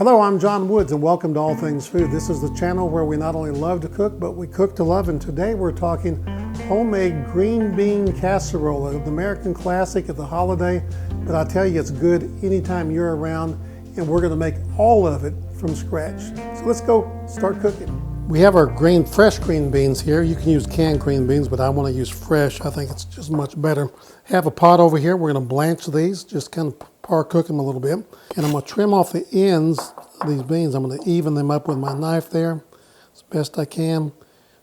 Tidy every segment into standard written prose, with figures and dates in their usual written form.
Hello, I'm John Woods and welcome to All Things Food. This is the channel where we not only love to cook, but we cook to love. And today we're talking homemade green bean casserole, an American classic at the holiday. But I tell you, it's good anytime you're around, and we're gonna make all of it from scratch. So let's go start cooking. We have our fresh green beans here. You can use canned green beans, but I wanna use fresh. I think it's just much better. Have a pot over here. We're gonna blanch these, just kind of par cook them a little bit. And I'm gonna trim off the ends of these beans. I'm gonna even them up with my knife there as best I can.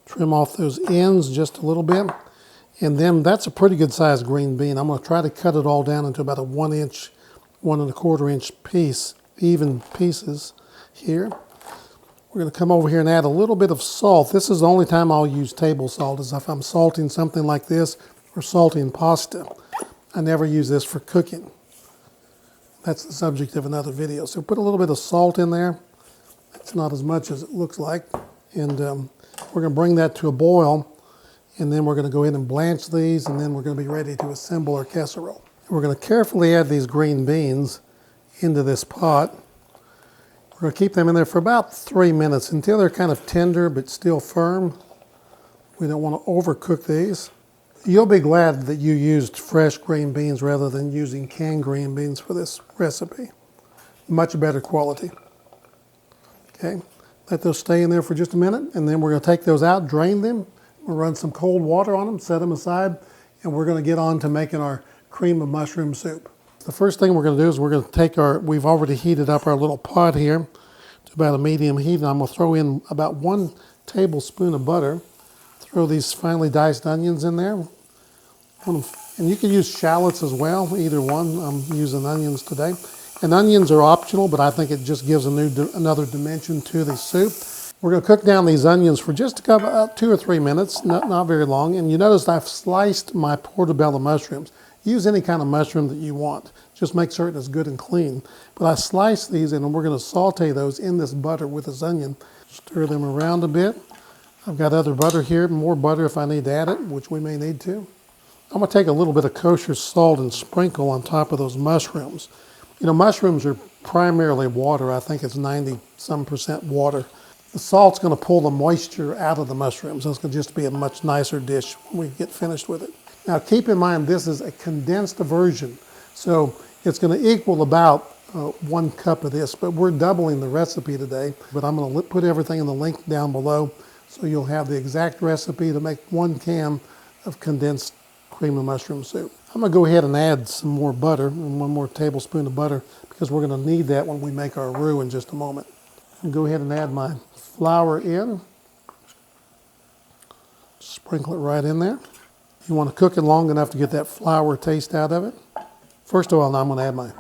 Trim off those ends just a little bit. And then that's a pretty good sized green bean. I'm gonna try to cut it all down into about a 1 inch, 1¼ inch piece, even pieces here. We're gonna come over here and add a little bit of salt. This is the only time I'll use table salt, is if I'm salting something like this or salting pasta. I never use this for cooking. That's the subject of another video. So put a little bit of salt in there. It's not as much as it looks like. And we're gonna bring that to a boil, and then we're gonna go ahead and blanch these, and then we're gonna be ready to assemble our casserole. We're gonna carefully add these green beans into this pot. We're gonna keep them in there for about 3 minutes until they're kind of tender but still firm. We don't wanna overcook these. You'll be glad that you used fresh green beans rather than using canned green beans for this recipe. Much better quality. Okay, let those stay in there for just a minute, and then we're gonna take those out, drain them. We'll run some cold water on them, set them aside, and we're gonna get on to making our cream of mushroom soup. The first thing we're gonna do is we're gonna take we've already heated up our little pot here to about a medium heat, and I'm gonna throw in about 1 tablespoon of butter. Throw these finely diced onions in there. And you can use shallots as well, either one. I'm using onions today. And onions are optional, but I think it just gives another dimension to the soup. We're gonna cook down these onions for just about 2 or 3 minutes, not very long. And you notice I've sliced my portobello mushrooms. Use any kind of mushroom that you want. Just make certain it's good and clean. But I sliced these, and we're gonna saute those in this butter with this onion. Stir them around a bit. I've got other butter here, more butter if I need to add it, which we may need to. I'm gonna take a little bit of kosher salt and sprinkle on top of those mushrooms. You know, mushrooms are primarily water. I think it's 90-some% water. The salt's gonna pull the moisture out of the mushrooms. So it's gonna just be a much nicer dish when we get finished with it. Now keep in mind, this is a condensed version. So it's gonna equal about 1 cup of this, but we're doubling the recipe today. But I'm gonna put everything in the link down below, so you'll have the exact recipe to make 1 can of condensed cream of mushroom soup. I'm gonna go ahead and add some more butter, and 1 more tablespoon of butter, because we're gonna need that when we make our roux in just a moment. I'll go ahead and add my flour in. Sprinkle it right in there. You wanna cook it long enough to get that flour taste out of it. First of all, now I'm gonna add my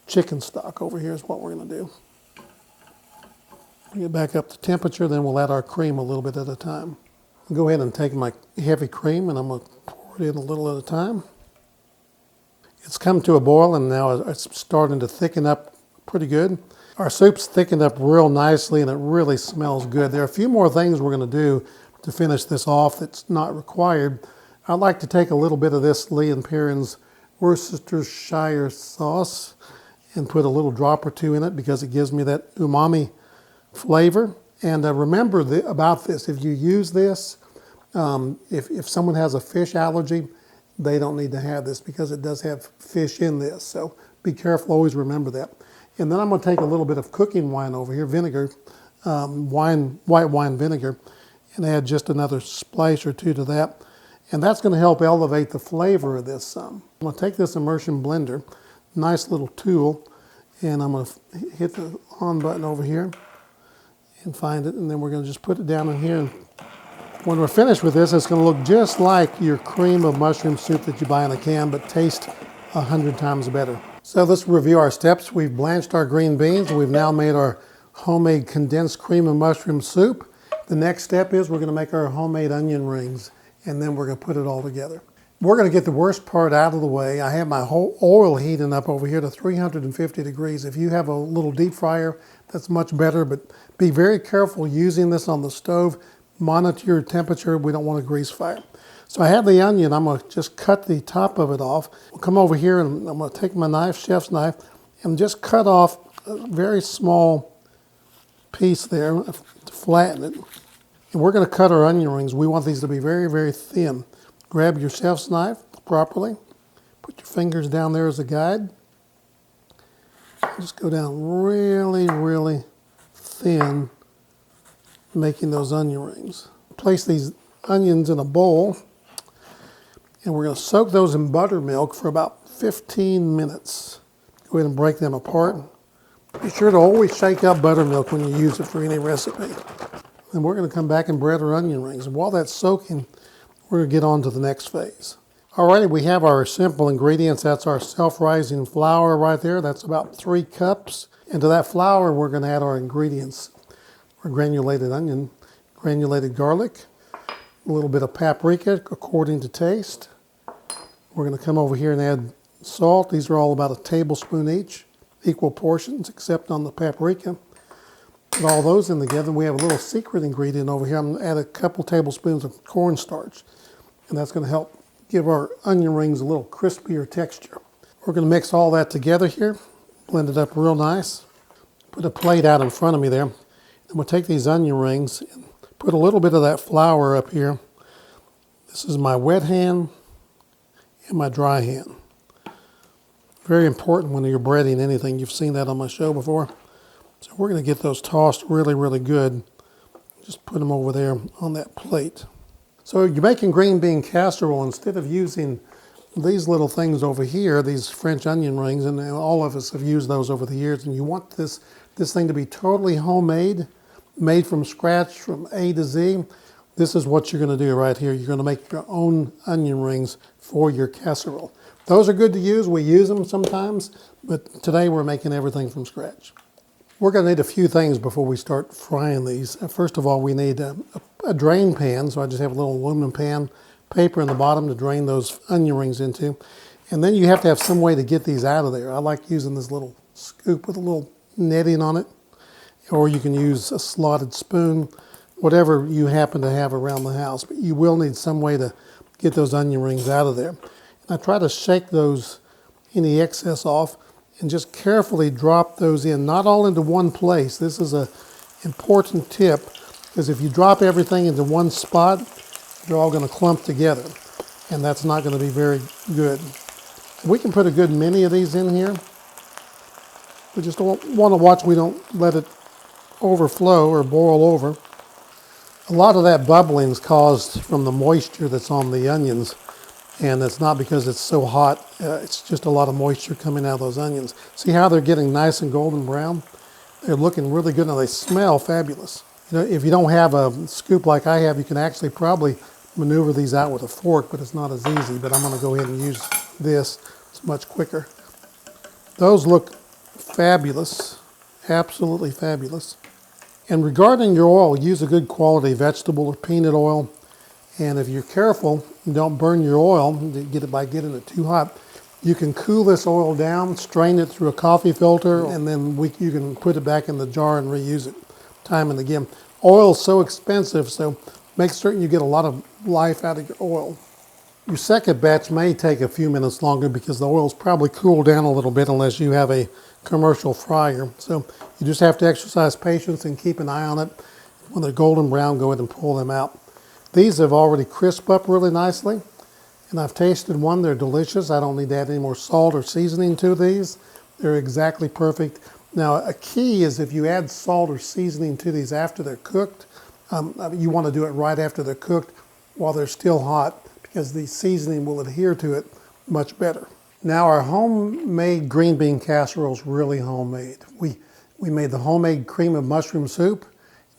chicken stock over here is what we're gonna do. Bring it back up to temperature, then we'll add our cream a little bit at a time. I'll go ahead and take my heavy cream, and I'm gonna pour it in a little at a time. It's come to a boil, and now it's starting to thicken up pretty good. Our soup's thickened up real nicely, and it really smells good. There are a few more things we're gonna do to finish this off that's not required. I'd like to take a little bit of this Lee & Perrins Worcestershire sauce and put a little drop or 2 in it, because it gives me that umami flavor. And remember about this, if you use this, if someone has a fish allergy, they don't need to have this, because it does have fish in this. So be careful, always remember that. And then I'm gonna take a little bit of cooking wine over here, vinegar, white wine vinegar, and add just another splash or 2 to that. And that's gonna help elevate the flavor of this some. I'm gonna take this immersion blender, nice little tool, and I'm gonna hit the on button over here and find it, and then we're gonna just put it down in here. And when we're finished with this, it's gonna look just like your cream of mushroom soup that you buy in a can, but taste 100 times better. So let's review our steps. We've blanched our green beans. We've now made our homemade condensed cream of mushroom soup. The next step is we're gonna make our homemade onion rings, and then we're gonna put it all together. We're gonna get the worst part out of the way. I have my whole oil heating up over here to 350 degrees. If you have a little deep fryer, that's much better, but be very careful using this on the stove. Monitor your temperature. We don't want a grease fire. So I have the onion. I'm gonna just cut the top of it off. We'll come over here, and I'm gonna take my knife, chef's knife, and just cut off a very small piece there to flatten it. And we're going to cut our onion rings. We want these to be very, very thin. Grab your chef's knife properly. Put your fingers down there as a guide. Just go down really, really thin, making those onion rings. Place these onions in a bowl, and we're going to soak those in buttermilk for about 15 minutes. Go ahead and break them apart. Be sure to always shake up buttermilk when you use it for any recipe. And we're going to come back and bread our onion rings. And while that's soaking, we're going to get on to the next phase. Alrighty, we have our simple ingredients. That's our self-rising flour right there. That's about 3 cups. And to that flour, we're going to add our ingredients. Our granulated onion, granulated garlic, a little bit of paprika according to taste. We're going to come over here and add salt. These are all about a tablespoon each, equal portions except on the paprika. Put all those in together. We have a little secret ingredient over here. I'm going to add a couple tablespoons of cornstarch, and that's going to help give our onion rings a little crispier texture. We're going to mix all that together here, blend it up real nice. Put a plate out in front of me there, and we'll take these onion rings and put a little bit of that flour up here. This is my wet hand and my dry hand. Very important when you're breading anything. You've seen that on my show before. So we're going to get those tossed really, really good. Just put them over there on that plate. So you're making green bean casserole. Instead of using these little things over here, these French onion rings, and all of us have used those over the years, and you want this thing to be totally homemade, made from scratch from A to Z. This is what you're going to do right here. You're going to make your own onion rings for your casserole. Those are good to use. We use them sometimes, but today we're making everything from scratch. We're going to need a few things before we start frying these. First of all, we need a drain pan. So I just have a little aluminum pan, paper in the bottom to drain those onion rings into. And then you have to have some way to get these out of there. I like using this little scoop with a little netting on it. Or you can use a slotted spoon, whatever you happen to have around the house. But you will need some way to get those onion rings out of there. And I try to shake any excess off, and just carefully drop those in, not all into one place. This is an important tip, because if you drop everything into one spot, they're all going to clump together, and that's not going to be very good. We can put a good many of these in here. We just want to watch we don't let it overflow or boil over. A lot of that bubbling is caused from the moisture that's on the onions. And it's not because it's so hot, it's just a lot of moisture coming out of those onions. See how they're getting nice and golden brown? They're looking really good, and they smell fabulous. You know, if you don't have a scoop like I have, you can actually probably maneuver these out with a fork, but it's not as easy. But I'm going to go ahead and use this. It's much quicker. Those look fabulous, absolutely fabulous. And regarding your oil, use a good quality vegetable or peanut oil. And if you're careful, and don't burn your oil by getting it too hot, you can cool this oil down, strain it through a coffee filter, and then you can put it back in the jar and reuse it time and again. Oil is so expensive, so make certain you get a lot of life out of your oil. Your second batch may take a few minutes longer because the oil's probably cooled down a little bit unless you have a commercial fryer. So you just have to exercise patience and keep an eye on it. When they're golden brown, go ahead and pull them out. These have already crisped up really nicely, and I've tasted one. They're delicious. I don't need to add any more salt or seasoning to these. They're exactly perfect. Now, a key is if you add salt or seasoning to these after they're cooked, you want to do it right after they're cooked while they're still hot, because the seasoning will adhere to it much better. Now, our homemade green bean casserole is really homemade. We made the homemade cream of mushroom soup.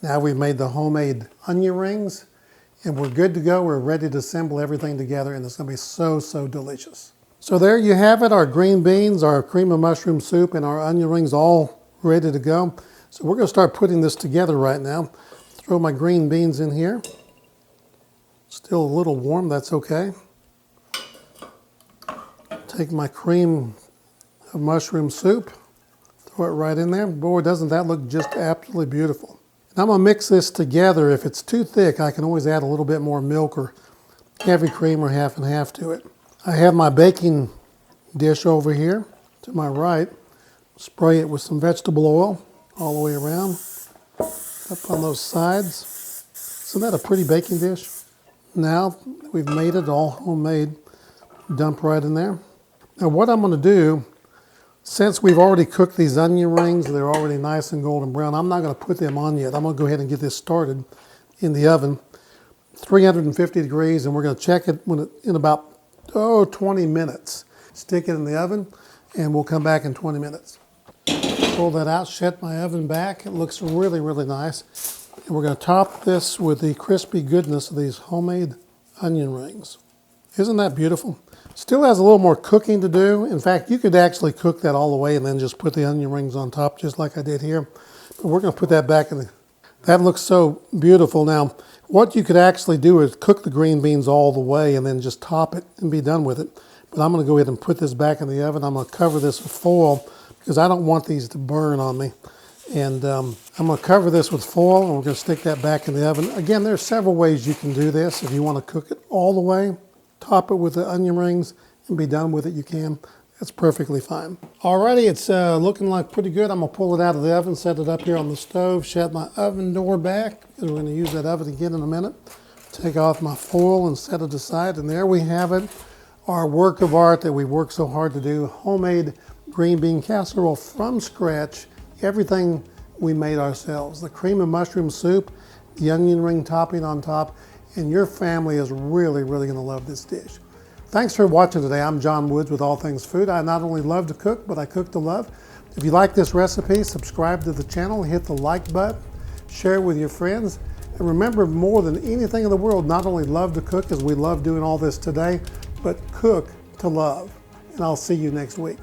Now we've made the homemade onion rings. And we're good to go. We're ready to assemble everything together, and it's going to be so, so delicious. So there you have it, our green beans, our cream of mushroom soup, and our onion rings all ready to go. So we're going to start putting this together right now. Throw my green beans in here. Still a little warm, that's okay. Take my cream of mushroom soup, throw it right in there. Boy, doesn't that look just absolutely beautiful. I'm going to mix this together. If it's too thick, I can always add a little bit more milk or heavy cream or half and half to it. I have my baking dish over here to my right. Spray it with some vegetable oil all the way around, up on those sides. Isn't that a pretty baking dish? Now we've made it all homemade, dump right in there. Now what I'm going to do, since we've already cooked these onion rings, they're already nice and golden brown, I'm not going to put them on yet. I'm going to go ahead and get this started in the oven, 350 degrees, and we're going to check it in about 20 minutes. Stick it in the oven, and we'll come back in 20 minutes. Pull that out, shut my oven back. It looks really, really nice. And we're going to top this with the crispy goodness of these homemade onion rings. Isn't that beautiful? Still has a little more cooking to do. In fact, you could actually cook that all the way and then just put the onion rings on top, just like I did here. But we're going to put that back in the... That looks so beautiful. Now, what you could actually do is cook the green beans all the way and then just top it and be done with it. But I'm going to go ahead and put this back in the oven. I'm going to cover this with foil because I don't want these to burn on me. And I'm going to cover this with foil, and we're going to stick that back in the oven. Again, there's several ways you can do this. If you want to cook it all the way, top it with the onion rings, and be done with it, you can. That's perfectly fine. Alrighty, it's looking like pretty good. I'm going to pull it out of the oven, set it up here on the stove, shut my oven door back, because we're going to use that oven again in a minute. Take off my foil and set it aside, and there we have it. Our work of art that we worked so hard to do, homemade green bean casserole from scratch, everything we made ourselves. The cream and mushroom soup, the onion ring topping on top, and your family is really, really going to love this dish. Thanks for watching today. I'm John Woods with All Things Food. I not only love to cook, but I cook to love. If you like this recipe, subscribe to the channel, hit the like button, share it with your friends, and remember, more than anything in the world, not only love to cook, as we love doing all this today, but cook to love. And I'll see you next week.